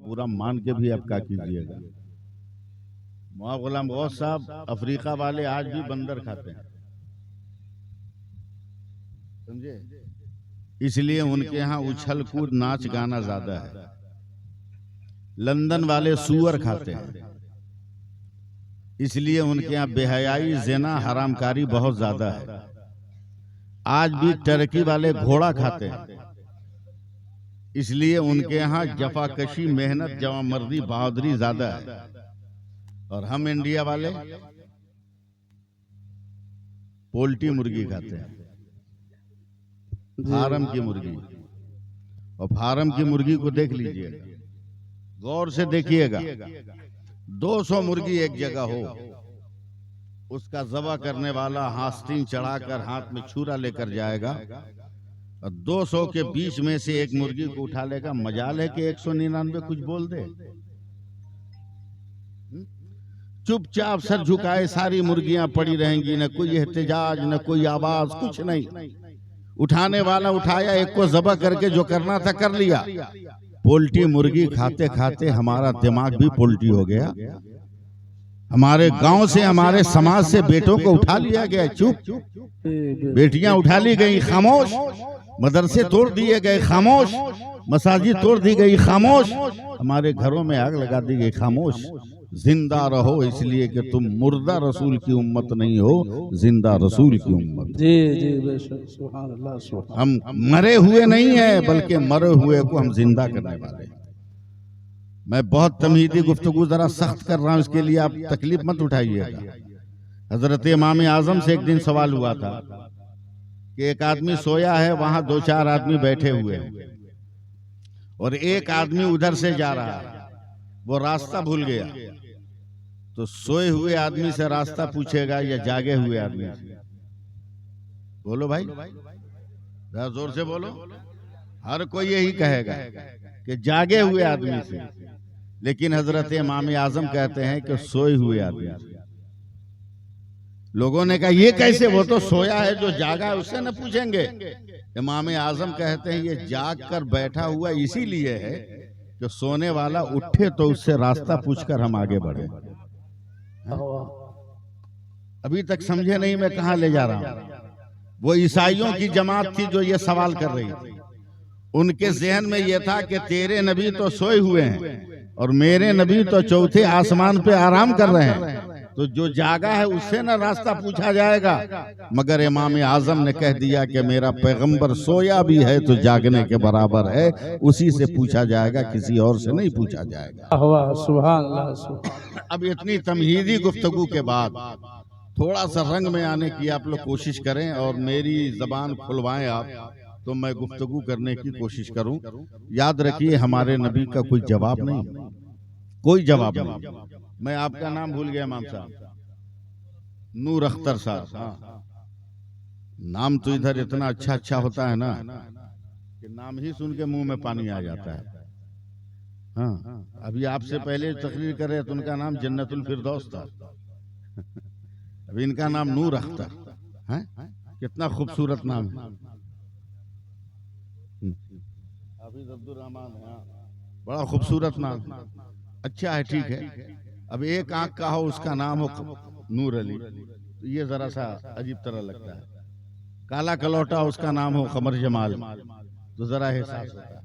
पूरा मान के भी आप क्या कीजिएगा। मौला गुलाम गौस साहब अफ्रीका वाले आज भी बंदर खाते हैं, समझे, इसलिए उनके यहाँ उछल कूद नाच गाना ज्यादा है। लंदन वाले सूअर खाते हैं, इसलिए उनके यहाँ बेहयाई ज़िना हरामकारी बहुत ज्यादा है। आज भी टर्की वाले घोड़ा खाते हैं, इसलिए उनके यहाँ जफाकशी मेहनत जवामर्दी बहादुरी ज्यादा है। और हम इंडिया वाले पोल्ट्री मुर्गी खाते हैं, फार्म की मुर्गी। और फार्म की मुर्गी को देख लीजिएगा, गौर से देखिएगा, 200 मुर्गी एक जगह हो, उसका ज़बह करने वाला आस्तीन चढ़ाकर हाथ में छुरा लेकर जाएगा और 200 के बीच में से एक मुर्गी को उठा लेगा। मजाल है कि 199 कुछ बोल दे। चुपचाप सर झुकाए सारी मुर्गियां पड़ी रहेंगी, न कोई एहतजाज न कोई आवाज, कुछ नहीं। उठाने वाला उठाया, एक को ज़बह करके जो करना था कर लिया। पोल्ट्री मुर्गी खाते खाते हमारा दिमाग भी पोल्ट्री हो गया। हमारे गांव से, हमारे समाज से बेटों को उठा लिया गया, चुप। बेटियां उठा ली गई, खामोश। मदरसे तोड़ दिए गए, खामोश। मसाजिद तोड़ दी गई, खामोश। हमारे घरों में आग लगा दी गई, खामोश। जिंदा रहो इसलिए कि तुम मुर्दा रसूल की उम्मत नहीं हो, जिंदा रसूल की उम्मत। जी जी बेशक, सुभान अल्लाह, सुभान। हम मरे हुए नहीं है, बल्कि मरे हुए को हम जिंदा करने वाले हैं। मैं बहुत तमहीदी गुफ्तगू जरा सख्त कर रहा हूं, इसके लिए आप तकलीफ मत उठाइएगा। हजरत इमाम आजम से एक दिन सवाल हुआ था कि एक आदमी सोया है, वहां 2-4 आदमी बैठे हुए हैं और एक आदमी उधर से जा रहा है, वो रास्ता भूल गया। तो सोए हुए आदमी से रास्ता पूछेगा या जागे हुए आदमी से? बोलो भाई, जरा जोर से बोलो। हर कोई यही कहेगा कि जागे हुए आदमी से, लेकिन हजरत इमाम आजम कहते हैं कि सोए हुए आदमी से। लोगों ने कहा ये कैसे, वो तो सोया है, जो जागा है उससे न पूछेंगे। इमाम आजम कहते हैं ये जाग कर बैठा हुआ इसीलिए है कि सोने वाला उठे तो उससे रास्ता पूछकर हम आगे बढ़े। अभी तक समझे नहीं मैं कहां ले जा रहा हूं। वो ईसाइयों की जमात थी जो ये सवाल कर रही थी। उनके जहन में ये था कि तेरे नबी तो सोए हुए हैं और मेरे नबी तो चौथे आसमान पे आराम कर रहे हैं, तो जो जागा है उससे ना रास्ता पूछा जाएगा। मगर इमाम आजम ने कह दिया कि मेरा पैगंबर सोया भी है तो जागने के बराबर है, उसी से पूछा जाएगा, किसी और से नहीं पूछा जाएगा। सुभान अल्लाह, सुभान। अब इतनी तमहीदी गुफ्तगू के बाद थोड़ा सा रंग में आने की आप लोग कोशिश करें और मेरी जबान खुलवाएं आप, तो मैं गुफ्तगू करने की कोशिश करूं। याद रखिए हमारे नबी का कोई जवाब नहीं, कोई जवाब नहीं। मैं आपका नाम भूल गया इमाम साहब, नूर अख्तर साहब। हाँ, नाम तो इधर इतना अच्छा अच्छा होता है ना कि नाम ही सुन के मुंह में पानी आ जाता है। हाँ, अभी आपसे पहले तकरीर कर रहे तो उनका नाम जन्नतुल फिरदौस था। अभी इनका नाम नूर अख्तर है। कितना खूबसूरत नाम है। हाफिज अब्दुल रहमान है, बड़ा खूबसूरत नाम है, अच्छा है, ठीक है। अब एक आंख का हो उसका नाम हो नूर अली, तो ये जरा सा अजीब तरह लगता है। काला कलौटा उसका नाम हो कमर जमाल, तो जरा एहसास होता है।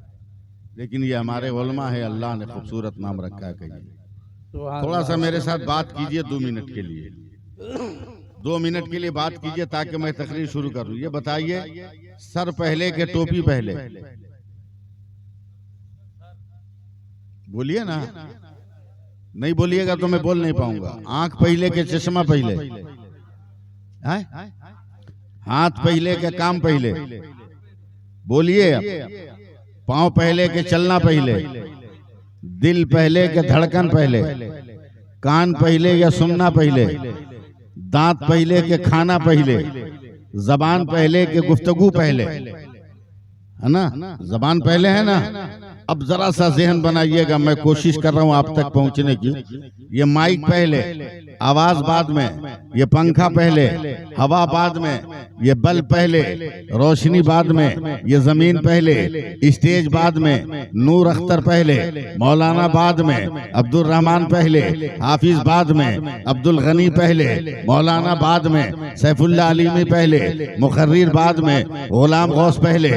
लेकिन ये हमारे उलमा है, अल्लाह ने खूबसूरत नाम रखा है। कहिए थोड़ा सा मेरे साथ बात कीजिए 2 मिनट के लिए, 2 मिनट के लिए बात कीजिए ताकि मैं तकरीर शुरू करूं। ये बताइए, सर पहले के टोपी पहले? बोलिए ना, नहीं बोलिएगा तो मैं बोल नहीं पाऊंगा। आंख पहले के चश्मा पहले? हाथ पहले के काम पहले? बोलिए। पांव पहले के चलना पहले? दिल पहले के धड़कन पहले? कान पहले या सुनना पहले? दांत पहले के खाना पहले? जबान पहले के गुफ्तगू पहले? है ना, जबान पहले है ना। अब जरा सा जहन बनाइएगा, मैं कोशिश कर रहा हूं आप तक पहुंचने की। ये माइक पहले, आवाज बाद में, ये पंखा पहले, हवा बाद में, ये बल्ब पहले, रोशनी बाद में, ये जमीन पहले, स्टेज बाद में, नूर अख्तर पहले, मौलाना बाद में, अब्दुल रहमान पहले, हाफिज बाद में, अब्दुल गनी पहले, मौलाना बाद में, सैफुल्लाह अलीमी पहले, मुखर्रिर बाद में, गुलाम गौस पहले,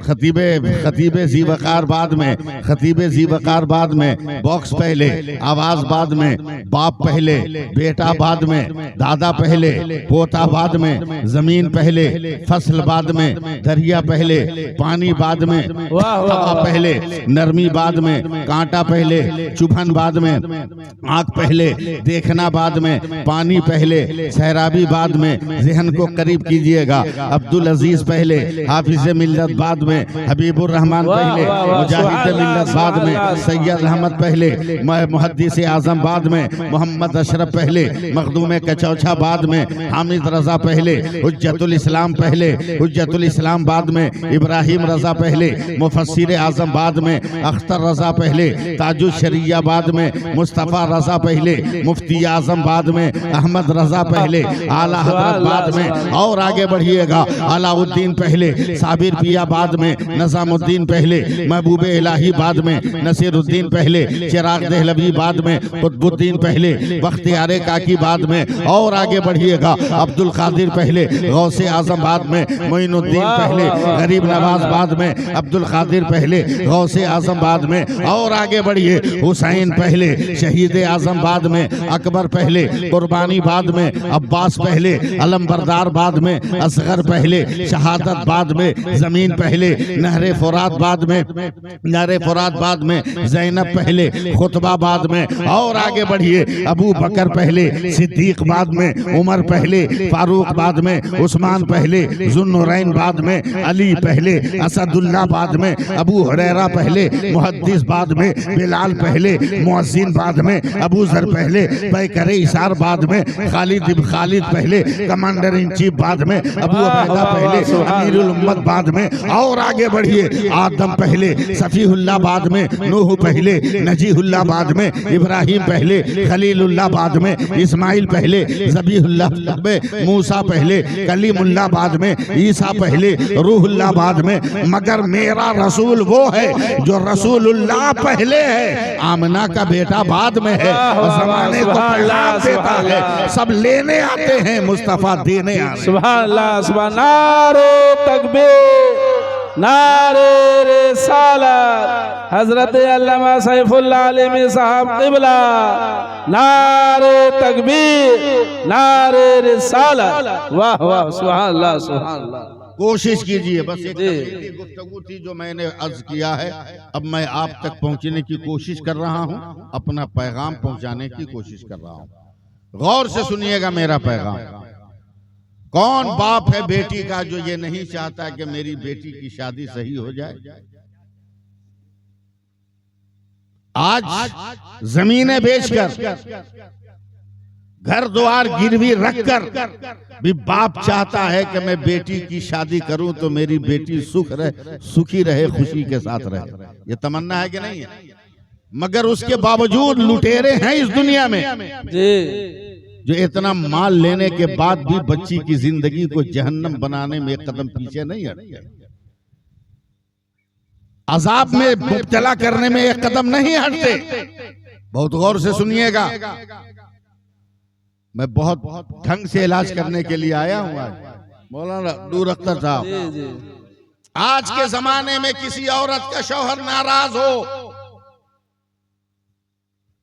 खतीबे ज़ीवकार बाद में, खतीबे ज़ीवकार बाद में, बॉक्स पहले, आवाज बाद में, बाप पहले, बेटा बाद में, दादा पहले, पोता बाद में, जमीन पहले, फसल बाद में, दरिया पहले, पानी बाद में, हवा पहले, नरमी बाद में, कांटा पहले, चुभन बाद में, आंख पहले, देखना बाद में, पानी पहले, सहराबी बाद में, जहन को करीब कीजिएगा, अब्दुल अजीज पहले, हाफिज मिल्लत बाद में, हबीबुर रहमान पहले, मुजाहिद मिल्लत बाद में, सैयद अहमद पहले, मुहद्दिस आजम बाद में, मोहम्मद अशरफ पहले, मखदूम कचौछा बाद में, हामिद रजा पहले, हुज्जतुल इस्लाम पहले, हुज्जतुल इस्लाम बाद में, इब्राहिम रजा पहले, मुफस्सिर आजम बाद में, अख्तर रजा पहले, ताजुल शरिया बाद में, मुस्तफ़ा रजा पहले, मुफ्ती आजम बाद में, अहमद रजा पहले, आला हजरत बाद में, और आगे बढ़िएगा, अलाउद्दीन पहले, साबिर पिया बाद में, नज़ामुद्दीन पहले, महबूब इलाही बाद में, नसीरुद्दीन पहले, चिराग देहलवी बाद में, कुतुबुद्दीन पहले, बख्तियार काकी बाद में, और आगे बढ़िएगा, अब्दुल कादिर पहले, गौसे आजम बाद में, मोइनुद्दीन पहले, गरीब नवाज बाद में, अब्दुल कादिर पहले, गौसे आजम बाद में, और आगे बढ़िए, हुसैन पहले, शहीद आजम बाद में, अकबर पहले, कुर्बानी बाद में, अब्बास पहले, अलमबरदार बाद में, असगर पहले, शहादत बाद में, जमीन पहले, नहरे फुरात बाद में, नहरे फुरात बाद में, ज़ैनब पहले, खुतबा बाद में, और आगे बढ़िए, अबू बकर पहले, सिद्दीक बाद में, उमर पहले, फारूक बाद में, उस्मान पहले, जुन्नुरैन बाद में, अली पहले, असदुल्ला बाद में, अबू हुरैरा पहले, मुहद्दिस बाद में, बिलाल पहले, मुअज्जिन बाद में, अबू जर पहले, पैकरे इशार बाद में, खालिद पहले, कमांडर इन चीफ बाद में, अबू उबैदा पहले, अमीरुल उम्मत बाद में, और आगे बढ़िए, आदम पहले, सफीहुल्लाह बाद में, नूह पहले, नजीहुल्लाह बाद में, इब्राहिम पहले, खलीलुल्लाह बाद में, इस्माइल पहले, ज़बीहुल्लाह बाद में, मूसा पहले, कलीमुल्लाह बाद में, ईसा पहले, रूहुल्लाह बाद में, मगर मेरा रसूल वो है जो रसूलुल्लाह पहले है, आमना का बेटा बाद में है, ज़माने को पैगाम देता है, सब लेने आते हैं, मुस्तफा देने आते हैं। सुभान अल्लाह, सुभान, नारे तकबीर, नारे रिसालत, हजरत अल्लामा सैफुल्लाह अलीमी साहब किबला, नारे तकबीर, नारे रिसालत, वाह वाह, सुभान अल्लाह, सुभान अल्लाह। कोशिश कीजिए, बस एक तकरीरी गुफ्तगू थी जो मैंने अर्ज किया है, अब मैं आप तक पहुंचने की कोशिश कर रहा हूं, अपना पैगाम पहुंचाने की कोशिश कर रहा हूं। गौर से सुनिएगा मेरा पैगाम। कौन बाप है बेटी का जो ये नहीं चाहता कि मेरी बेटी की शादी सही हो जाए? आज जमीनें बेचकर, घर द्वार गिरवी रखकर भी बाप चाहता है कि मैं बेटी की शादी करूं तो मेरी बेटी सुखी रहे, खुशी के साथ रहे। ये तमन्ना है कि नहीं है? मगर उसके बावजूद लुटेरे हैं इस दुनिया में जो इतना माल लेने के बाद भी बच्ची की जिंदगी को जहन्नम बनाने में एक कदम पीछे नहीं हटते, अजाब में मुब्तला करने में एक कदम नहीं हटते। बहुत गौर से सुनिएगा, मैं बहुत ढंग से इलाज करने के लिए आया हूं। आज मौलाना नूर अख्तर साहब, आज के जमाने में किसी औरत का शौहर नाराज हो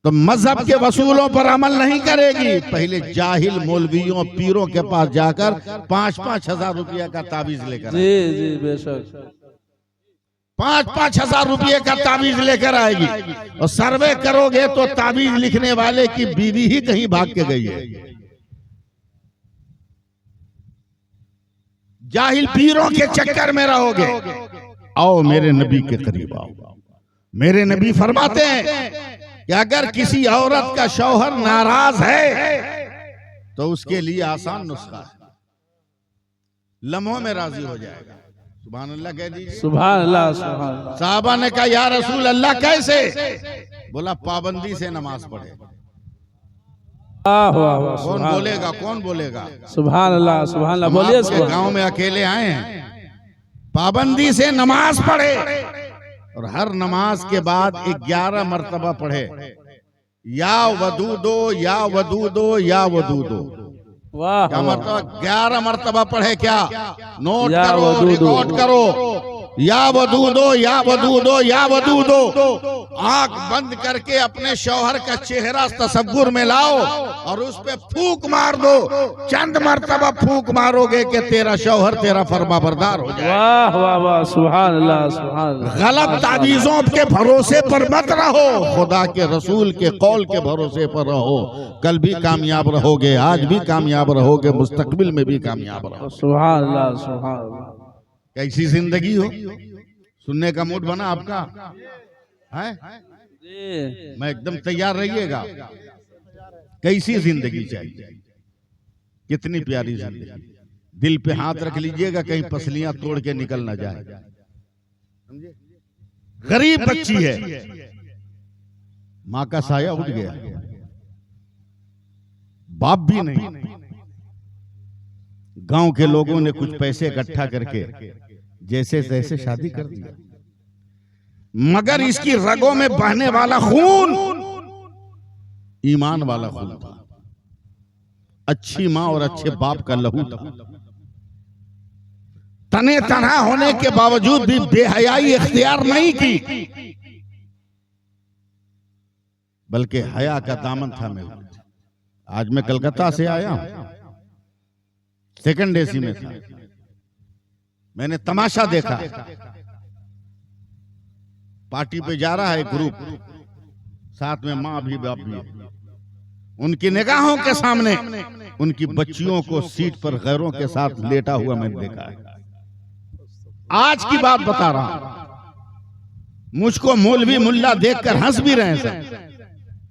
तो मजहब के वसूलों पर अमल नहीं करेगी, पहले जाहिल मौलवियों पीरों के पास जाकर 5-5 हजार रुपया का ताबीज लेकर, जी जी बेशक, 5-5 हजार रुपये का ताबीज लेकर आएगी, और सर्वे करोगे तो ताबीज लिखने वाले की बीवी ही कहीं भाग के गई है। जाहिल पीरों के चक्कर में रहोगे। आओ मेरे नबी के करीब आओ। मेरे नबी फरमाते हैं कि अगर किसी औरत का शौहर नाराज है तो उसके लिए आसान नुस्खा है, लम्हों में राजी हो जाएगा। सुभान अल्लाह कह दीजिए। सुभान अल्लाह सुभान अल्लाह। साहबा ने कहा या रसूल अल्लाह कैसे? बोला पाबंदी से नमाज पढ़े। वाह वाह वाह, कौन सुभान बोलेगा? कौन बोलेगा? सुभान अल्लाह सुभान अल्लाह। हम बोलिए आपके सुभान। गांव में अकेले आए हैं, पाबंदी से नमाज पढ़े और हर नमाज के बाद 11 मर्तबा पढ़े या वदूदो या वदूदो या वदूदो। वाह क्या वाह। मतलब? 11 मर्तबा पढ़े। क्या? नोट या करो, वदूदो। रिकॉर्ड करो। या वदूदो या वदूदो या वदूदो। आंख बंद करके अपने शौहर का चेहरा तसव्वुर में लाओ और उस पे फूंक मार दो। चंद मर्तबा फूंक मारोगे कि तेरा शौहर तेरा फरमाबरदार हो जाए। वाह वाह वाह, सुभान अल्लाह सुभान अल्लाह। गलत तावीज़ों के भरोसे पर मत रहो, खुदा के रसूल के कौल के भरोसे पर रहो। कल भी कामयाब रहोगे, आज भी कामयाब रहोगे, मुस्तकबिल में भी कामयाब रहोगे। सुभान अल्लाह सुभान अल्लाह। कैसी जिंदगी हो? सुनने का मूड बना आपका है? जी मैं एकदम तैयार रहिएगा। कैसी जिंदगी चाहिए? कितनी प्यारी जिंदगी। दिल पे हाथ रख लीजिएगा, कहीं पसलियां तोड़ के निकल ना जाए। गरीब बच्ची है, माँ का साया उठ गया, बाप भी नहीं। गांव के लोगों ने कुछ पैसे इकट्ठा करके जैसे तैसे शादी कर दिया, मगर इसकी रगों में बहने वाला खून ईमान वाला खून था। अच्छी माँ और अच्छे बाप का लहू था। तने तनहा होने के बावजूद भी बेहयाई इख्तियार नहीं की, बल्कि हया का दामन था। मैं आज मैं कलकत्ता से आया हूं, सेकंड एसी में था। मैंने तमाशा देखा। पार्टी पे जा रहा है ग्रुप, साथ में माँ भी बाप भी। उनकी निगाहों के सामने उनकी बच्चियों को सीट पर गैरों के साथ लेटा हुआ मैंने देखा है। आज की बात बता रहा हूं। मुझको मौलवी मुल्ला देखकर हंस भी रहे हैं,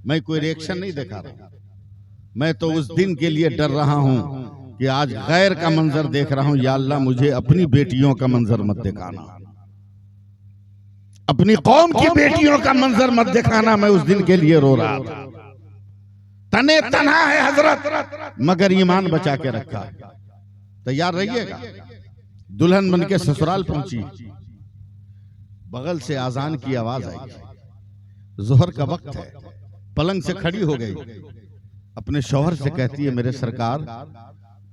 मैं कोई रिएक्शन नहीं दिखा रहा। मैं तो उस दिन के लिए डर रहा हूं कि आज गैर का मंजर देख रहा हूं। या अल्लाह मुझे अपनी बेटियों का मंजर मत दिखाना, अपनी कौम की बेटियों का मंजर मत दिखाना। मैं उस दिन के लिए रो रहा था। तने तन्हा है हजरत, मगर ईमान बचा के रखा। तैयार रहिएगा। दुल्हन बन के ससुराल पहुंची, बगल से आजान की आवाज आई। जोहर का वक्त है। पलंग से खड़ी हो गई, अपने शौहर से कहती है, मेरे सरकार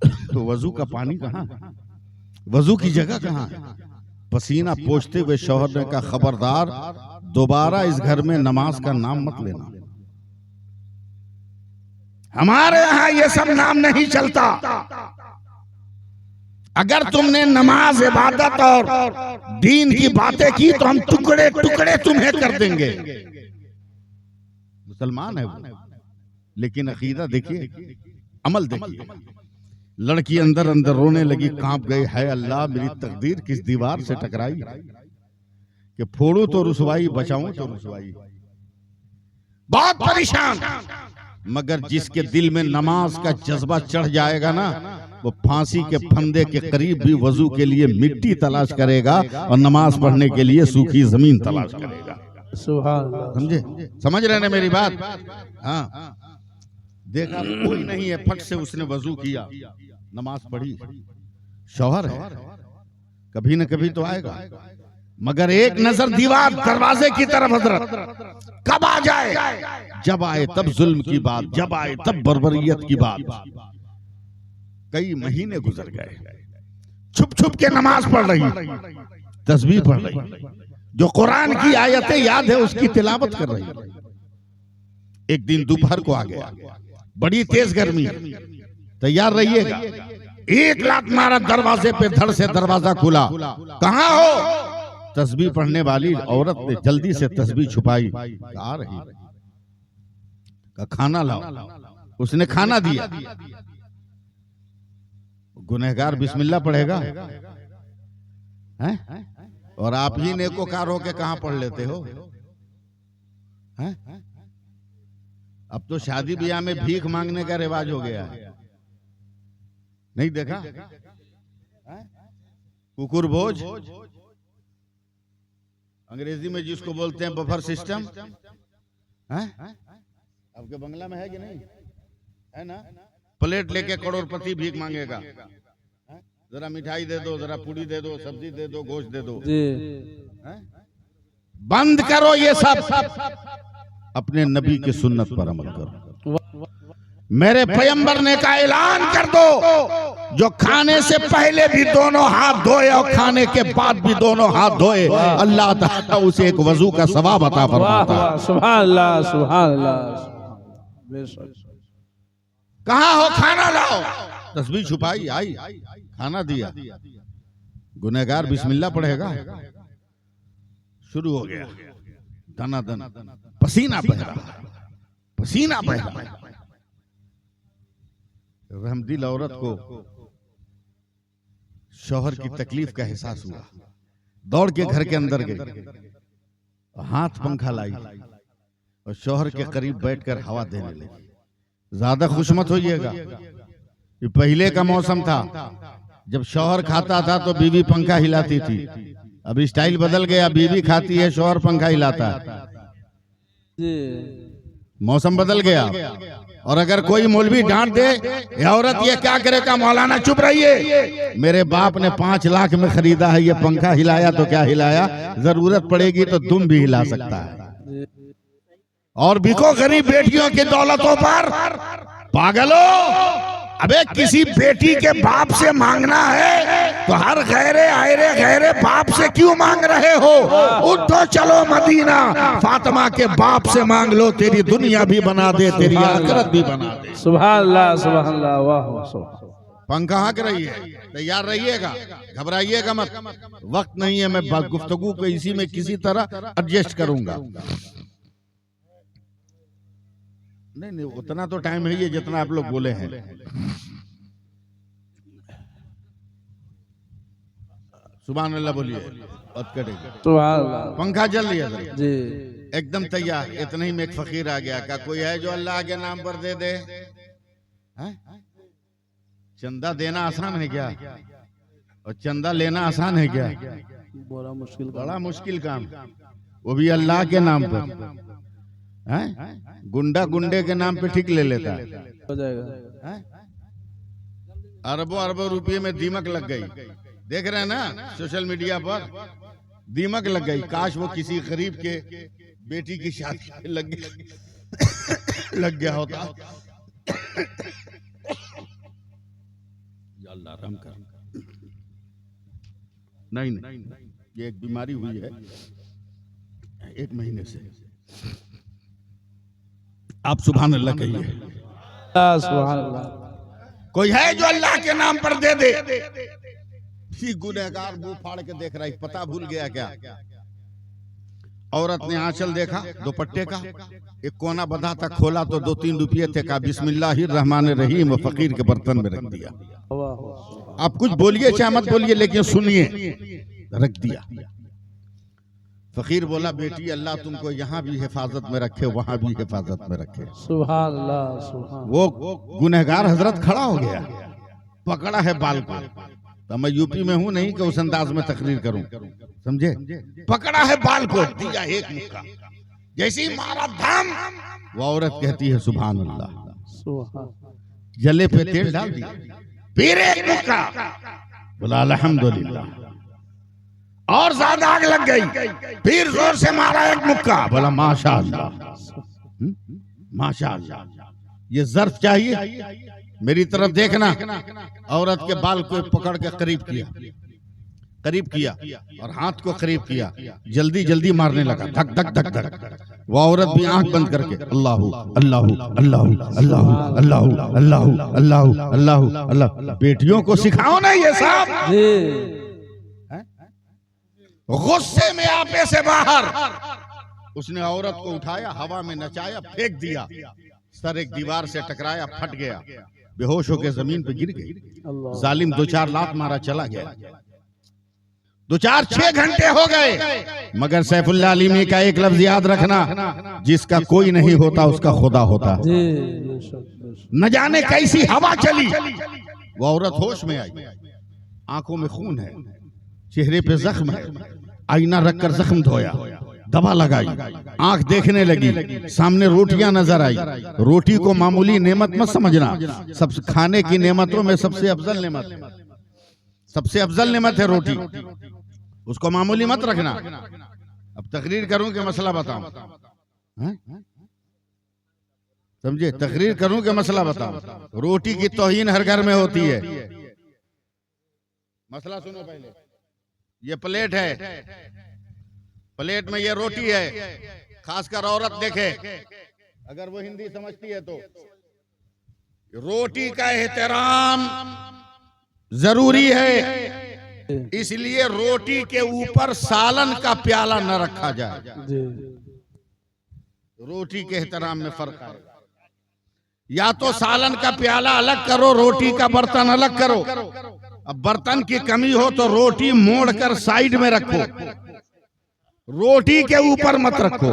तो वजू का पानी कहाँ है? वजू की जगह कहाँ है? पसीना पोंछते हुए शौहर ने कहा, खबरदार दोबारा इस घर में नमाज का नाम मत लेना। हमारे यहाँ ये सब नाम नहीं चलता। अगर तुमने नमाज, इबादत और दीन की बातें की तो हम टुकड़े टुकड़े तुम्हें कर देंगे। मुसलमान है वो, लेकिन अकीदा देखिए, अमल देखिए। लड़की अंदर अंदर रोने लगी, कांप गई। है अल्लाह, मेरी तकदीर किस दीवार से टकराई कि फोड़ू तो रुसवाई, बचाऊं तो रुसवाई। बहुत परेशान। मगर जिसके दिल में नमाज का जज्बा चढ़ जाएगा ना, वो फांसी के फंदे के करीब भी वजू के लिए मिट्टी तलाश करेगा और नमाज पढ़ने के लिए सूखी जमीन तलाश करेगा। सुभान अल्लाह। समझे? समझ रहे हैं मेरी बात? हाँ। देखा कोई नहीं है, फट से उसने वजू किया, नमाज पढ़ी। शौहर है, कभी न कभी तो आएगा। मगर एक नजर दीवार दरवाजे की तरफ हजरत कब आ जाए? जब आए तब जुल्म की बात, जब आए तब बर्बरियत की बात। कई महीने गुजर गए, छुप छुप के नमाज पढ़ रही, तस्बीह पढ़ रही, जो कुरान की आयतें याद है उसकी तिलावत कर रही। एक दिन दोपहर को आ गया, बड़ी तेज गर्मी है। तैयार रहिएगा। 1 लाख मारा दरवाजे पे, धड़ से दरवाजा खुला। कहां हो? तस्बीह पढ़ने वाली औरत ने जल्दी से तस्बीह छुपाई। आ रही, खाना लाओ। उसने खाना दिया। गुनहगार बिस्मिल्लाह पढ़ेगा हैं? और आप ही नेकोकार होके कहां पढ़ लेते हो हैं? अब तो शादी ब्याह में भीख मांगने का रिवाज हो गया है, नहीं देखा? कुकुर भोज, अंग्रेजी में जिसको बोलते हैं बफर सिस्टम, है? आपके बंगला में है कि नहीं? है ना? प्लेट लेके करोड़पति भीख मांगेगा, जरा मिठाई दे दो, जरा पूड़ी दे दो, सब्जी दे दो, गोश्त दे दो। जी बंद करो ये सब, अपने नबी की सुन्नत पर अमल करो। मेरे पैगंबर ने कहा ऐलान कर दो, जो खाने से पहले भी दोनों हाथ धोए और खाने के बाद भी दोनों हाथ धोए, अल्लाह ताला उसे एक वजू का सवाब अता फरमाता है। सुभान अल्लाह, सुभान अल्लाह। कहाँ हो, खाना लाओ। तस्बीह छुपाई, आई खाना दिया, गुनहगार बिस्मिल्लाह पढ़ेगा, शुरू हो गया, दना दन पसीना बह रहा, पसीना बह रहा। रहमदिल औरत को शौहर की तकलीफ का एहसास हुआ, दौड़ के घर के अंदर गई, हाथ पंखा लाई और शौहर के करीब बैठकर हवा देने लगी। ज्यादा खुश मत होइएगा, ये पहले का मौसम था, जब शौहर खाता था तो बीवी पंखा हिलाती थी। अब स्टाइल बदल गया, बीवी खाती है, शौहर पंखा हिलाता है। मौसम बदल गया। और अगर कोई मौलवी डांट दे, ये औरत ये क्या करेगा, मौलाना चुप रहिए, मेरे बाप ने 5 लाख में खरीदा है, ये पंखा हिलाया तो क्या हिलाया, जरूरत पड़ेगी तो तुम भी हिला सकता है। और बिको गरीब बेटियों की दौलतों पर, पागलो। अबे किसी बेटी के बाप से मांगना है तो हर गहरे बाप से क्यों मांग रहे हो? उठो चलो मदीना, फातिमा के बाप से मांग लो, तेरी दुनिया भी बना दे, तेरी आखिरत भी बना दे। सुभान अल्लाह, सुभान अल्लाह, वाह। पंखा हाँक रही है, तैयार रहिएगा, घबराइएगा मत, वक्त नहीं है, मैं गुफ्तगू को इसी में किसी तरह एडजस्ट करूंगा। नहीं, उतना तो टाइम है ये जितना आप लोग बोले हैं। सुभान अल्लाह बोलिए, सुभान अल्लाह। पंखा जल लिया जी, एकदम तैयार। इतने ही में एक फकीर आ गया, का कोई है जो अल्लाह के नाम पर दे दे? चंदा देना आसान है क्या? और चंदा लेना आसान है क्या? बड़ा मुश्किल काम, वो भी अल्लाह के नाम पर। गुंडा गुंडे के नाम पे ठीक ले लेता है, हो जाएगा। अरबों अरबों रुपये में दीमक लग गई, देख रहे हैं ना सोशल मीडिया पर, दीमक लग गई। काश वो किसी गरीब के बेटी की शादी में लग गया होता। या अल्लाह रहम कर। नहीं, ये एक बीमारी हुई है 1 महीने से। आप सुभान अल्लाह कहिए। सुभान अल्लाह। कोई है जो अल्लाह के नाम पर दे दे? गुनहगार मुंह फाड़ के देख रहा है, पता भूल गया क्या? औरत ने आंचल देखा दुपट्टे का, एक कोना बंधा था, खोला तो 2-3 रुपये थे, कहा बिस्मिल्लाहिर्रहमानिर्रहीम, फकीर के बर्तन में रख दिया। आप कुछ बोलिए चाहे मत बोलिए, लेकिन सुनिए, रख दिया। फकीर बोला, बेटी अल्लाह तुमको यहाँ भी हिफाजत में रखे, वहां भी हिफाजत में रखे। सुभान अल्लाह, सुभान। वो गुनहगार हजरत खड़ा हो गया, पकड़ा है बाल को। तो मैं यूपी में हूं नहीं कि उस अंदाज में तकरीर करूं, समझे? पकड़ा है बाल को, दिया एक मुक्का, जैसे ही मारा धाम, वो औरत कहती है सुभान अल्लाह, जले पे तेल डाल दिया, फिर एक मुक्का, बोला अल्हम्दुलिल्लाह, और ज्यादा आग लग गई, फिर जोर से मारा एक मुक्का, बोला माशाअल्लाह, माशाअल्लाह। ये ज़र्फ चाहिए, मेरी तरफ देखना। औरत के बाल को पकड़ के करीब किया और हाथ को करीब किया, जल्दी जल्दी मारने लगा, धक धक धक धक। वो औरत भी आंख बंद करके अल्लाह अल्लाह अल्लाह अल्लाह अल्लाह अल्लाह अल्लाह अल्लाह अल्लाह। बेटियों को सिखाओ ना ये सब। गुस्से में आपे से बाहर उसने औरत को उठाया, हवा में नचाया, फेंक दिया, सर एक दीवार से टकराया, फट गया, बेहोश होकर जमीन पे गिर गई। जालिम 2-4 लात मारा, चला गया। 2-4-6 घंटे हो गए, मगर सैफुल्लाह अलीमी का एक लफ्ज याद रखना, जिसका कोई नहीं होता उसका खुदा होता है। न जाने कैसी हवा चली, वो औरत होश में आई, आंखों में खून है, चेहरे पे जख्म है, आईना रखकर जख्म धोया, दवा लगाई, आंख देखने लगी, सामने रोटियां नजर आई। रोटी को मामूली नेमत मत समझना, सब खाने की नेमतों में सबसे अफजल नेमत, सबसे अफजल नेमत है रोटी, उसको मामूली मत रखना। अब तकरीर करूं कि मसला बताऊं? समझे? तकरीर करूं कि मसला बताऊं? रोटी की तौहीन हर घर में होती है। मसला सुनो पहले। ये प्लेट है, प्लेट में ये रोटी है, खासकर औरत देखे, अगर वो हिंदी समझती है तो रोटी का एहतराम जरूरी है, इसलिए रोटी के ऊपर सालन का प्याला न रखा जाए। रोटी के एहतराम में फर्क है। या तो सालन का प्याला अलग करो, रोटी का बर्तन अलग करो। अब बर्तन की कमी हो तो रोटी मोड़कर साइड में रखो, रोटी के ऊपर मत रखो।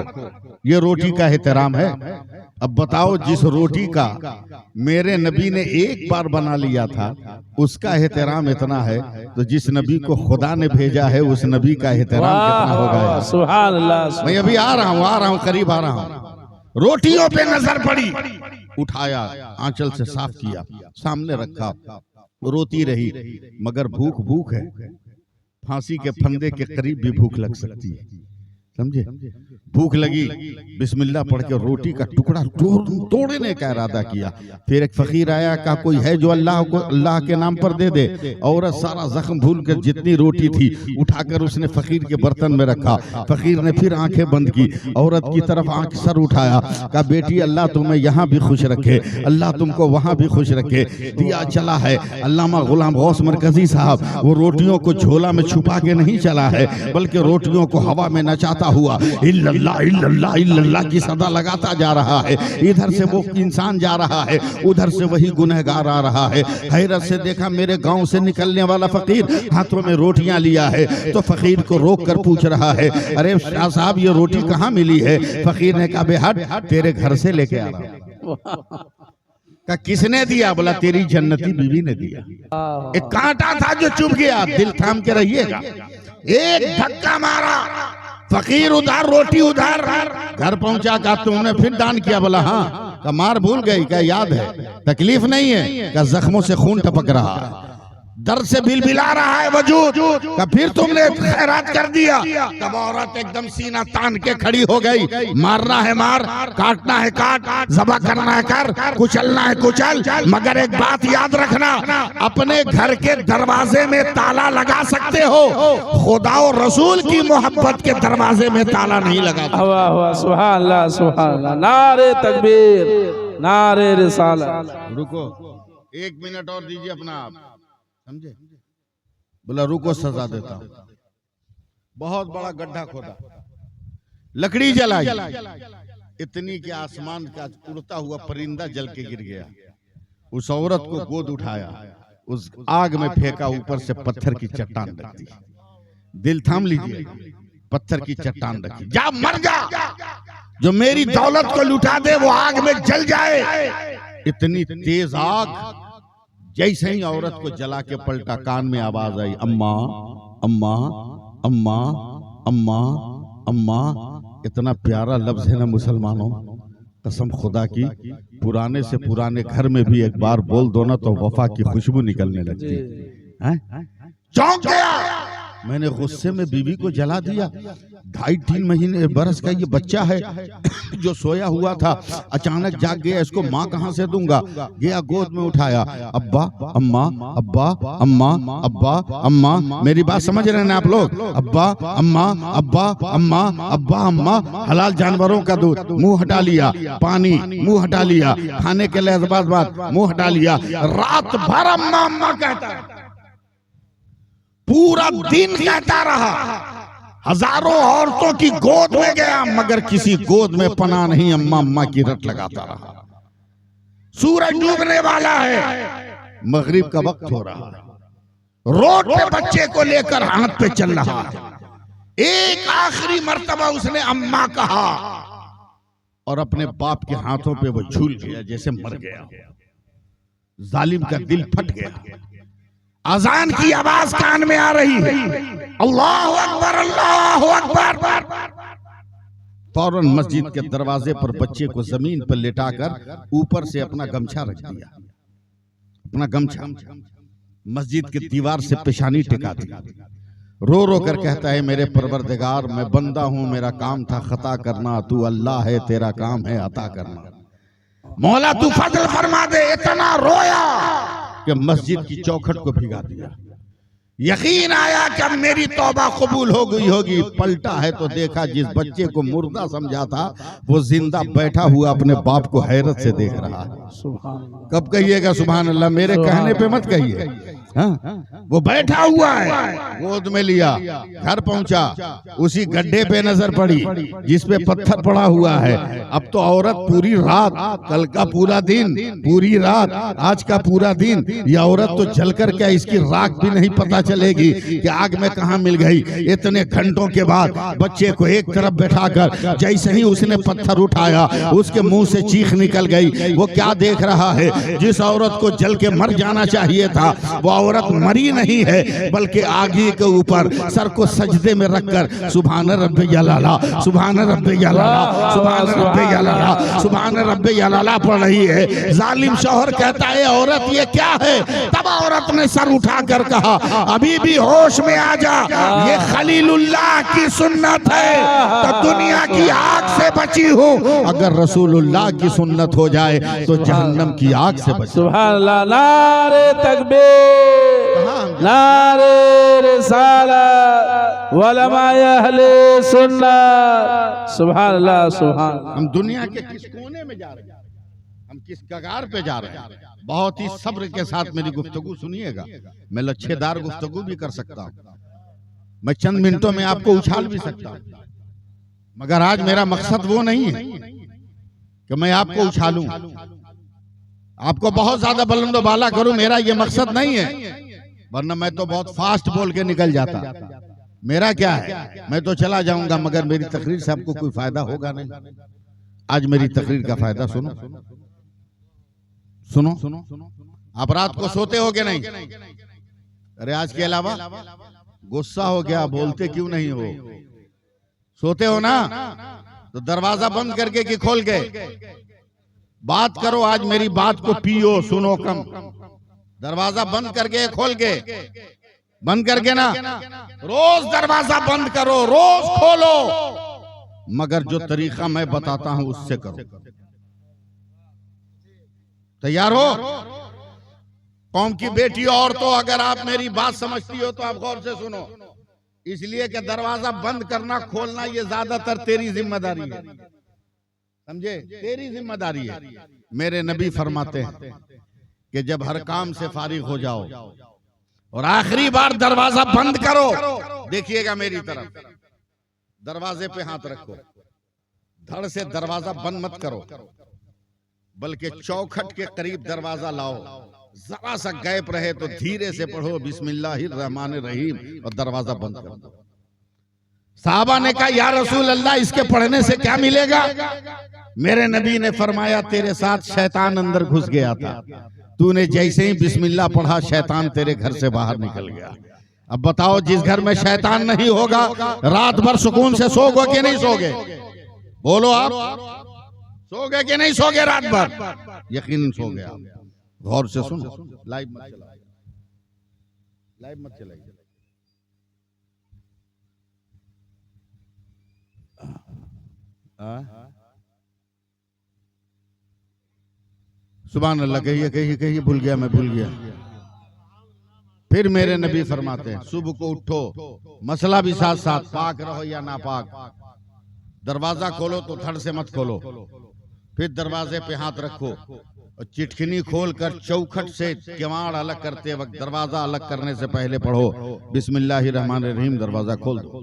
ये रोटी का एहतराम है। अब बताओ, जिस रोटी का मेरे नबी ने एक बार बना लिया था उसका एहतराम इतना है, तो जिस नबी को खुदा ने भेजा है उस नबी का एहतराम कितना होगा? सुभान अल्लाह। मैं अभी आ रहा हूँ, करीब आ रहा हूँ। रोटियों पे नजर पड़ी, उठाया, आंचल से साफ किया, सामने रखा, रोती रही, मगर भूख है, फांसी के फंदे के करीब भी भूख लग सकती है। समझे? भूख लगी, बिस्मिल्लाह पढ़ के रोटी का टुकड़ा तोड़ने का इरादा किया। फिर एक फकीर आया, कहा कोई है जो अल्लाह के नाम पर दे दे। औरत सारा जख्म भूल कर जितनी रोटी थी उठाकर उसने फकीर के बर्तन में रखा। फकीर ने फिर आंखें बंद की, औरत की तरफ आंख सर उठाया, कहा बेटी अल्लाह तुम्हें यहाँ भी खुश रखे, अल्लाह तुमको वहां भी खुश रखे। दिया चला है। अल्लामा गुलाम गौस मरकजी साहब वो रोटियों को झोला में छुपा के नहीं चला है, बल्कि रोटियों को हवा में नचाता हुआ इल्लल्लाह इल्लल्लाह इल्लल्लाह की सदा लगाता जा रहा है। इधर से वो इंसान जा रहा है, उधर से वही गुनहगार आ रहा है। हैरत से देखा मेरे गांव से निकलने वाला फकीर हाथों में रोटियां लिया है, तो फकीर को रोक कर पूछ रहा है, अरे शाह साहब ये रोटी कहाँ मिली है? फकीर ने कहा बेहद तेरे घर से लेके आ रहा हूं। का किसने दिया? बोला तेरी जन्नती बीवी ने दिया। एक कांटा था जो चुभ गया, दिल थाम के रहिएगा। एक धक्का मारा, फकीर उधार, रोटी उधार, घर पहुंचा। का तुमने फिर दान किया? बोला हाँ। का मार भूल गई? क्या याद है? तकलीफ नहीं है? का जख्मों से खून टपक रहा है, दर्द से बिलबिला रहा है वजूद। का फिर तुमने खैरात कर दिया? तब औरत एकदम सीना तान के खड़ी हो गई। मारना है मार, काटना है काट, ज़बह करना है कर, कुचलना है कुचल, मगर एक बात याद रखना, अपने घर के दरवाजे में ताला लगा सकते हो, खुदा और रसूल की मोहब्बत के दरवाजे में ताला नहीं लगा। सुभान अल्लाह, सुभान अल्लाह। नारे तकबीर, नारे रिसालत। रुको 1 मिनट और दीजिए अपना आप। समझे? बोला रुको सजा देता हूं। बहुत बड़ा गड्ढा खोदा, लकड़ी जलाई, इतनी कि आसमान का उड़ता हुआ परिंदा जल के गिर गया। उस औरत को गोद उठाया, उस आग में फेंका, ऊपर से पत्थर की चट्टान रख दी। दिल थाम लीजिए, पत्थर की चट्टान रखी। जा मर जा, जो मेरी दौलत को लुटा दे वो आग में जल जाए। इतनी तेज आग, जैसे ही औरत को जला के पलटा, कान में आवाज आई, अम्मा अम्मा अम्मा अम्मा अम्मा। इतना प्यारा लफ्ज है ना मुसलमानों, कसम खुदा की, पुराने से पुराने घर में भी एक बार बोल दो ना तो वफा की खुशबू निकलने लगती है। चौंक गया, मैंने गुस्से में बीवी को जला दिया। 2.5-3 महीने बरस का ये बच्चा है जो सोया हुआ था, अचानक जाग गया, इसको माँ कहाँ से दूंगा? गया गोद में उठाया, अब्बा अम्मा अब्बा अम्मा अब्बा अम्मा। मेरी बात समझ रहे हैं आप लोग? अब्बा अम्मा अब्बा अम्मा अब्बा अम्मा। हलाल जानवरों का दूध मुंह हटा लिया, पानी मुंह हटा लिया, खाने के लहज़ बात मुंह हटा लिया। रात भर अम्मा अम्मा कहता, पूरा दिन कहता रहा। हजारों औरतों की गोद में गया, मगर किसी गोद में पनाह नहीं, अम्मा अम्मा की रट लगाता रहा। सूरज डूबने वाला है, मगरिब का वक्त हो रहा है, रोड पे बच्चे को लेकर हाथ पे चल रहा है। एक आखिरी मर्तबा उसने अम्मा कहा और अपने बाप के हाथों पे वो झूल गया, जैसे मर गया। जालिम का दिल फट गया। अजान की आवाज कान में आ रही है, अल्लाहु अकबर अल्लाहु अकबर। फौरन मस्जिद के दरवाजे पर बच्चे को जमीन पर लेटाकर ऊपर से अपना गमछा रख दिया, अपना गमछा मस्जिद की दीवार से पेशानी टिका दी। रो रो कर कहता है, मेरे परवरदिगार, मैं बंदा हूं, मेरा काम था खता करना, तू अल्लाह है, तेरा काम है अता करना। मौला तू फजल फरमा दे। इतना रोया कि मस्जिद की चौखट को भिगा दिया। यकीन आया कि अब मेरी तौबा कबूल हो गई होगी। पलटा है तो देखा जिस बच्चे को मुर्दा समझा था वो जिंदा बैठा हुआ अपने बाप को हैरत से देख रहा है। कब कहिएगा सुभान अल्लाह? मेरे कहने पे मत कहिए। हाँ? वो बैठा हुआ है, गोद में लिया, घर पहुंचा, उसी गड्ढे पे नजर पड़ी जिसपे पत्थर पड़ा हुआ है। अब तो औरत पूरी रात, कल का पूरा दिन, पूरी रात, आज का पूरा दिन, ये औरत तो जलकर क्या इसकी राख भी नहीं पता चलेगी कि आग में कहां मिल गई। इतने घंटों के बाद बच्चे को एक तरफ बैठाकर जैसे ही उसने पत्थर उठाया उसके मुंह से चीख निकल गई। वो क्या देख रहा है? जिस औरत को जल के मर जाना चाहिए था वो औरत मरी नहीं है, बल्कि आगे के ऊपर सर को सजदे में रखकर सुभान रब्बे यलाला, सुभान रब्बे यलाला, सुभान रब्बे यलाला, सुभान रब्बे यलाला पढ़ रही है। जालिम शौहर कहता है, औरत ये क्या है? तब औरत ने सर उठाकर कहा, अभी भी होश में आ जा, ये खलीलुल्लाह की सुन्नत है तो दुनिया की आग से बची हूँ, अगर रसूलुल्लाह की सुन्नत हो जाए तो जहन्नम की आग से बची। सुभान अल्लाह, नारे तकबीर, नारे रिसालत, वलमाए अहले सुन्नत। सुभान अल्लाह, सुभान। हम दुनिया के किस कोने में जा रहे हैं, हम किस कगार पे जा रहे हैं? बहुत ही सब्र के साथ मेरी गुफ्तगू सुनिएगा। मैं लच्छेदार गुफ्तगू भी कर सकता हूँ, मैं चंद मिनटों में आपको उछाल भी सकता हूँ, मगर आज मेरा मकसद वो नहीं है कि मैं आपको उछालूं, आपको बहुत ज्यादा बुलंद बाला करूं। मेरा ये मकसद नहीं है, वरना मैं तो बहुत फास्ट बोल के निकल जाता। मेरा क्या है, मैं तो चला जाऊंगा, मगर मेरी तकरीर से आपको कोई फायदा होगा नहीं। आज मेरी तकरीर का फायदा सुनो, सुनो, सुनो। आप रात को सोते हो कि नहीं? अरे आज के अलावा गुस्सा हो गया, बोलते क्यों नहीं हो? सोते हो ना? तो दरवाजा बंद करके कि खोल के बात करो। आज मेरी बात को पियो, सुनो कम। दरवाजा बंद करके खोल के, बंद करके ना, रोज दरवाजा बंद करो, रोज खोलो, मगर जो तरीका मैं बताता हूं उससे करो। तैयार हो? कौम की बेटी औरतों, अगर आप मेरी बात समझती हो तो आप गौर से सुनो। इसलिए कि दरवाजा बंद करना खोलना ये ज्यादातर तेरी जिम्मेदारी है, समझे? तेरी जिम्मेदारी है। मेरे नबी फरमाते हैं कि जब हर काम से फारिग हो जाओ और आखिरी बार दरवाजा बंद करो, देखिएगा मेरी तरफ, दरवाजे पे हाथ रखो, धड़ से दरवाजा बंद मत करो, बल्कि चौखट के करीब दरवाजा लाओ, जरा सा गैप रहे तो धीरे से पढ़ो बिस्मिल्लाहिर्रहमानिर्रहीम और दरवाजा बंद कर दो। साहबा ने कहा, या रसूल अल्लाह, इसके पढ़ने से क्या मिलेगा? मेरे नबी ने फरमाया, तेरे साथ शैतान अंदर घुस गया था, तूने जैसे ही बिस्मिल्लाह पढ़ा शैतान तेरे घर से बाहर निकल गया। अब बताओ, जिस घर में शैतान नहीं होगा रात भर सुकून से सोओगे कि नहीं सोगे? बोलो आप, सोगे कि नहीं सोगे रात भर? यकीनन सोगे आप। गौर से सुनो, लाइव मत चलाइए, लाइव मत चलाइए। सुभान अल्लाह, कहिए कहिए कहिए, भूल गया मैं, भूल गया। फिर मेरे नबी फरमाते हैं, सुबह को उठो, मसला भी साथ साथ, पाक रहो या नापाक, दरवाजा खोलो तो धड़ से मत खोलो, फिर दरवाजे पे हाथ रखो और चिटखनी खोलकर चौखट से किवाड़ अलग करते वक्त दरवाजा अलग करने से पहले पढ़ो बिस्मिल्लाहिर्रहमानिर्रहीम, दरवाजा खोल दो।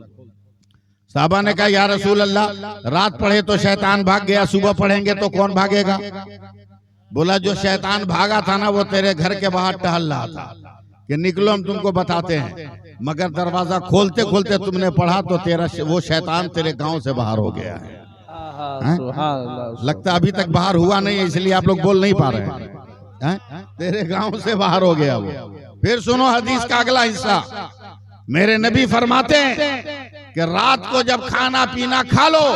साहबा ने कहा, या रसूल अल्लाह, रात पढ़े तो शैतान भाग गया, सुबह पढ़ेंगे तो कौन भागेगा? बोला, जो शैतान भागा था ना वो तेरे घर के बाहर टहल रहा था कि निकलो हम तुमको बताते हैं, मगर दरवाजा खोलते खोलते तुमने पढ़ा तो तेरा वो शैतान तेरे गांव से बाहर हो गया है। लगता अभी तक बाहर हुआ नहीं है, इसलिए आप लोग बोल नहीं पा रहे हैं। तेरे गांव से बाहर हो गया वो। फिर सुनो हदीस का अगला हिस्सा। मेरे नबी फरमाते हैं कि रात को जब खाना पीना खा लो,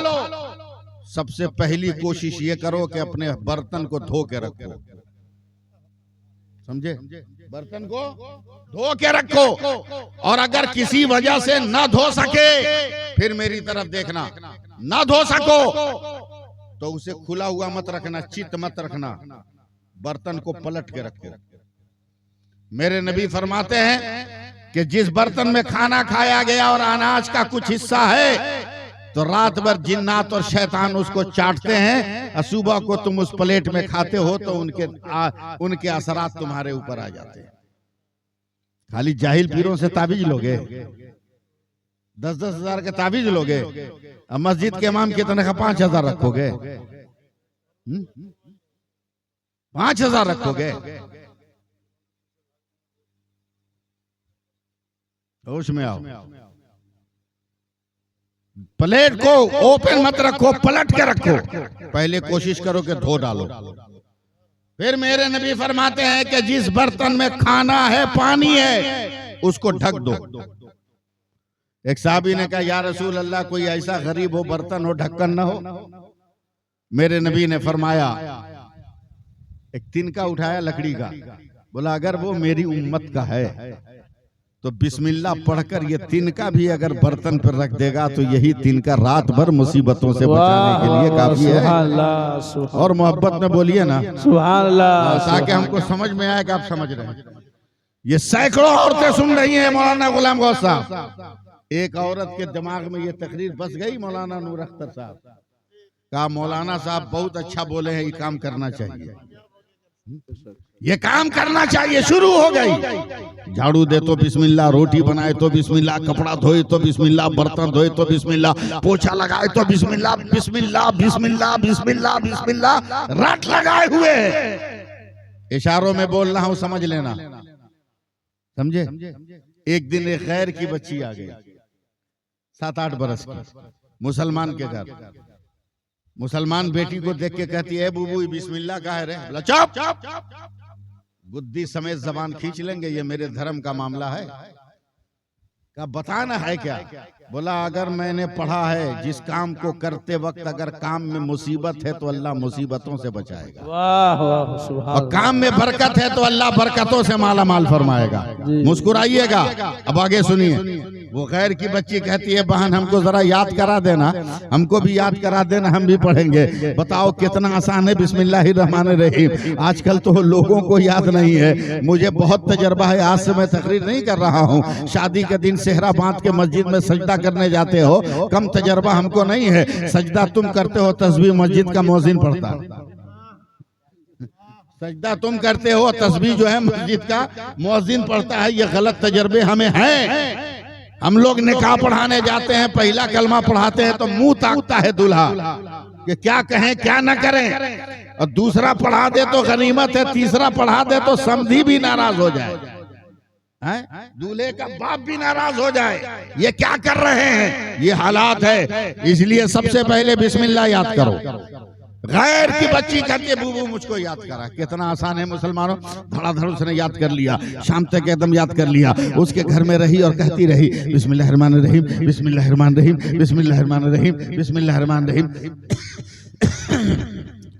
सबसे पहली कोशिश ये करो कि अपने बर्तन को धो के रखो। समझे? बर्तन को धो के रखो, और अगर किसी वजह से न धो सके, फिर मेरी तरफ देखना, न धो सको तो उसे खुला हुआ मत रखना, चित मत रखना, बर्तन को पलट के रखो। मेरे नबी फरमाते हैं कि जिस बर्तन में खाना खाया गया और अनाज का कुछ हिस्सा है, तो रात भर जिन्नात और शैतान उसको चाटते हैं, और सुबह को तुम उस प्लेट में खाते हो तो उनके असरात तुम्हारे ऊपर आ जाते हैं। खाली जाहिल पीरों से ताबीज लोगे, 10-10 हजार के ताबीज लोगे, अब मस्जिद के इमाम कितने का 5,000 रखोगे? 5,000 रखोगे? होश में आओ। प्लेट को ओपन मत रखो, पलट के रखो। पहले कोशिश करो कि धो डालो। फिर मेरे नबी फरमाते हैं कि जिस बर्तन में खाना है, पानी है, उसको ढक दो। एक साहबी ने कहा, या रसूल अल्लाह, कोई ऐसा गरीब हो, बर्तन हो, ढक्कन ना हो? मेरे नबी ने फरमाया, एक तिनका उठाया लकड़ी का, बोला अगर वो मेरी उम्मत का है तो बिस्मिल्लाह पढ़कर ये तिनका भी अगर बर्तन पर रख देगा तो यही तिनका रात भर मुसीबतों से बचाने के लिए काफी है। और मोहब्बत में बोलिए ना सुभान अल्लाह, ताकि हमको समझ में आए कि आप समझ रहे हैं। ये सैकड़ों औरतें सुन रही हैं मौलाना गुलाम गौस साहब। एक औरत के दिमाग में ये तकरीर बस गई, मौलाना नूर अख्तर साहब कहा, मौलाना साहब बहुत अच्छा बोले हैं, ये काम करना चाहिए, ये काम करना चाहिए। शुरू हो गई, झाड़ू दे तो बिस्मिल्लाह, रोटी बनाए तो बिस्मिल्लाह, कपड़ा धोए तो बिस्मिल्लाह, बर्तन धोए तो बिस्मिल्लाह, पोछा लगाए तो बिस्मिल्लाह, बिस्मिल्लाह बिस्मिल्लाह बिस्मिल्लाह बिस्मिल्लाह, रट लगाए हुए। इशारों में बोल रहा हूं, समझ लेना, समझे? एक दिन एक गैर की बच्ची आ गई, 7-8 बरस की, मुसलमान के घर। मुसलमान बेटी को देख के कहती है, बुबू बिस्मिल्लाह का है रे? बोला चुप, बुद्धि समेत जबान खींच लेंगे, ये मेरे धर्म का मामला है। का बताना है क्या? बोला अगर मैंने पढ़ा है, जिस काम को करते वक्त अगर काम में मुसीबत है तो अल्लाह मुसीबतों से बचाएगा, वाह वाह सुभान, और काम में बरकत है तो अल्लाह बरकतों से माला माल फरमाएगा। मुस्कुराइएगा। अब आगे सुनिए। वो गैर की बच्ची कहती है, बहन हमको जरा याद करा देना, हमको भी याद करा देना, हम भी पढ़ेंगे। बताओ कितना आसान है बिस्मिल्लाहिर्रहमानिर्रहीम। आजकल तो लोगों को याद नहीं है, मुझे बहुत तजर्बा है, आज से मैं तकरीर नहीं कर रहा हूँ। शादी के दिन सेहरा बांध के मस्जिद में सजदा करने जाते हो, कम तजर्बा हमको नहीं है। सजदा तुम करते हो, तस्बीह मस्जिद का मौजिन पढ़ता है। सजदा तुम करते हो, तस्बीह जो है मस्जिद का मौजिन पढ़ता है। ये गलत तजर्बे हमें हैं। हम लोग निकाह पढ़ाने जाते हैं, पहला कलमा पढ़ाते हैं तो मुंह ताकता है दूल्हा कि क्या कहें क्या न करें, और दूसरा पढ़ा दे तो गनीमत है, तीसरा पढ़ा दे तो समधी भी नाराज हो जाए, दूल्हे का बाप भी नाराज हो जाए। ये क्या कर रहे हैं? ये हालात है। इसलिए सबसे पहले बिस्मिल्लाह याद करो। गैर की बच्ची कहती है, बूबू मुझको याद करा। कितना आसान है मुसलमानों, धड़ाधड़ उसने याद कर लिया, शाम तक एकदम याद कर लिया। उसके घर में रही और कहती रही, बिस्मिल्लाहिर्रहमानिर्रहीम बिस्मिल्लाहिर्रहमानिर्रहीम बिस्मिल्लाहिर्रहमानिर्रहीम बिस्मिल्लाहिर्रहमानिर्रहीम।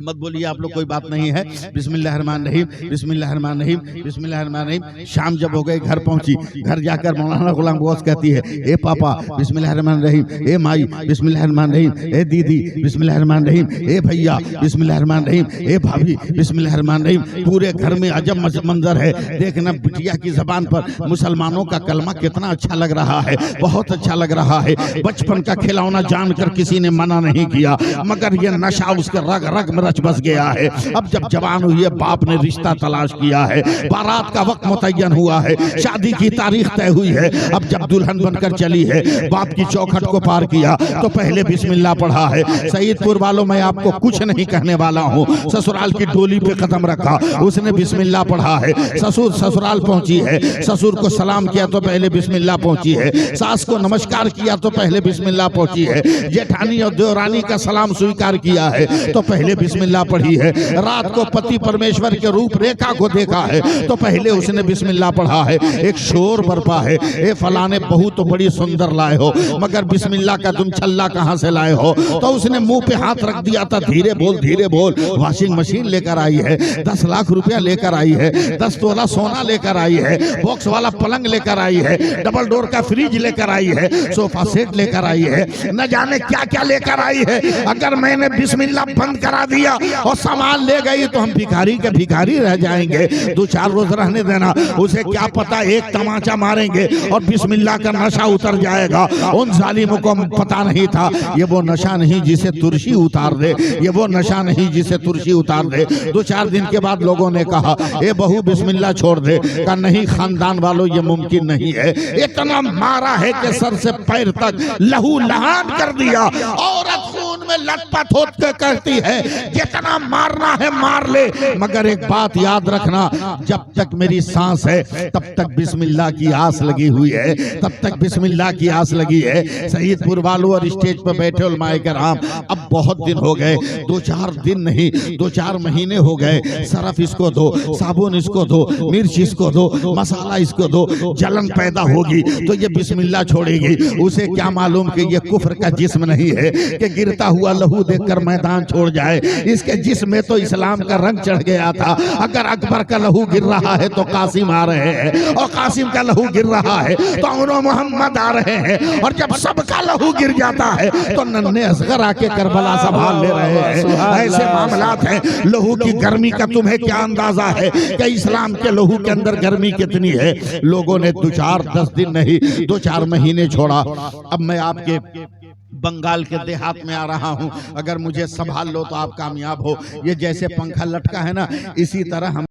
मत बोलिए आप लोग, कोई बात नहीं है। बिस्मिल्लाहिर्रहमानिर्रहीम बिस्मिल्लाहिर्रहमानिर्रहीम बिस्मिल्लाहिर्रहमानिर्रहीम। शाम जब हो गई, घर पहुंची, घर जाकर मौलाना गुलाम गौस कहती है, ए पापा बिस्मिल्लाहिर्रहमानिर्रहीम, ए माई बिस्मिल्लाहिर्रहमानिर्रहीम, ए दीदी बिस्मिल्लाहिर्रहमानिर्रहीम, ए भैया बिस्मिल्लाहिर्रहमानिर्रहीम, ए भाभी बिस्मिल्लाहिर्रहमानिर्रहीम। पूरे घर में अजब मंजर है। देखना बिटिया की जबान पर मुसलमानों का कलमा कितना अच्छा लग रहा है, बहुत अच्छा लग रहा है। बचपन का खिलौना जानकर किसी ने मना नहीं किया, मगर ये नशा उसके रग रग में रच बस गया है। अब जब जवान हुई है, बाप ने रिश्ता तलाश किया है, बारात का वक्त मुतय्यन हुआ है, शादी की तारीख तय हुई है। अब जब दुल्हन बनकर चली है, बाप की चौखट को पार किया तो पहले बिस्मिल्लाह पढ़ा है। सईदपुर वालों, मैं आपको कुछ नहीं कहने वाला हूँ। ससुराल की डोली पे कदम रखा, उसने बिस्मिल्लाह पढ़ा है। ससुर ससुराल पहुंची है, ससुर को सलाम किया तो पहले बिस्मिल्लाह पहुंची है। सास को नमस्कार किया तो पहले बिस्मिल्लाह पहुंची है। जेठानी और देवरानी का सलाम स्वीकार किया है तो पहले बिस्मिल्लाह पढ़ी है, रात को पति परमेश्वर के रूप रेखा को देखा है तो पहले उसने बिस्मिल्लाह पढ़ा है। एक शोर बरपा है, ए फलाने बहू तो बड़ी सुंदर लाए हो, मगर बिस्मिल्लाह का तुम छल्ला कहां से लाए हो? तो उसने मुंह पे हाथ रख दिया था, धीरे बोल धीरे बोल। वॉशिंग मशीन लेकर आई है, 10 लाख रुपया लेकर आई है, 10 तोला सोना लेकर आई है, बॉक्स वाला पलंग लेकर आई है, डबल डोर का फ्रिज लेकर आई है, सोफा सेट लेकर आई है, न जाने क्या क्या लेकर आई है। अगर मैंने बिस्मिल्लाह बंद करा दिया और सामान ले गई तो हम भिखारी के भिखारी रह जाएंगे। 2-4 रोज रहने देना, उसे क्या पता एक तमाचा मारेंगे और बिस्मिल्लाह का नशा उतर जाएगा। उन जालिमों को पता नहीं था ये वो नशा नहीं जिसे तुरशी उतार दे, ये वो नशा नहीं जिसे तुरशी उतार दे। 2-4 दिन के बाद लोगों ने कहा ए बहू बिस्मिल्लाह छोड़ दे। कहा नहीं खानदान वालों ये मुमकिन नहीं है। इतना मारा है कि सर से पैर तक लहू लहान कर दिया। औरत खून में लटपट होकर कहती है जितना मारना है मार ले, मगर एक बात याद रखना, जब तक मेरी सांस है तब तक बिस्मिल्लाह की आस लगी हुई है, तब तक बिस्मिल्लाह की आस लगी है। सईदपुर वालों और स्टेज पर बैठे उलमाए कराम, अब बहुत दिन हो गए, 2-4 दिन नहीं 2-4 महीने हो गए। सरफ इसको दो, साबुन इसको दो, मिर्च इसको दो, मसाला इसको दो, जलन पैदा होगी तो ये बिस्मिल्लाह छोड़ेगी। उसे क्या मालूम कि ये कुफ्र का जिस्म नहीं है कि गिरता हुआ लहू देखकर मैदान छोड़ जाए। इसके जिस्म में तो इस्लाम का रंग चढ़ गया था। अगर अकबर का लहू गिर रहा है तो कासिम आ रहे हैं, और कासिम का लहू गिर रहा है तो उन्होंने मोहम्मद आ रहे हैं, और जब सबका लहू गिर जाता है तो नन्हे असगर आके करबला संभाल ले रहे हैं। ऐसे मामलात हैं। लहू की गर्मी का तुम्हें क्या अंदाजा है कि इस्लाम के लहू के अंदर गर्मी कितनी है? लोगों ने 2-4-10 दिन नहीं 2-4 महीने छोड़ा। अब मैं आपके बंगाल के देहात में आ रहा हूं, अगर मुझे संभाल लो तो आप कामयाब हो। ये जैसे पंखा लटका है ना, इसी तरह हम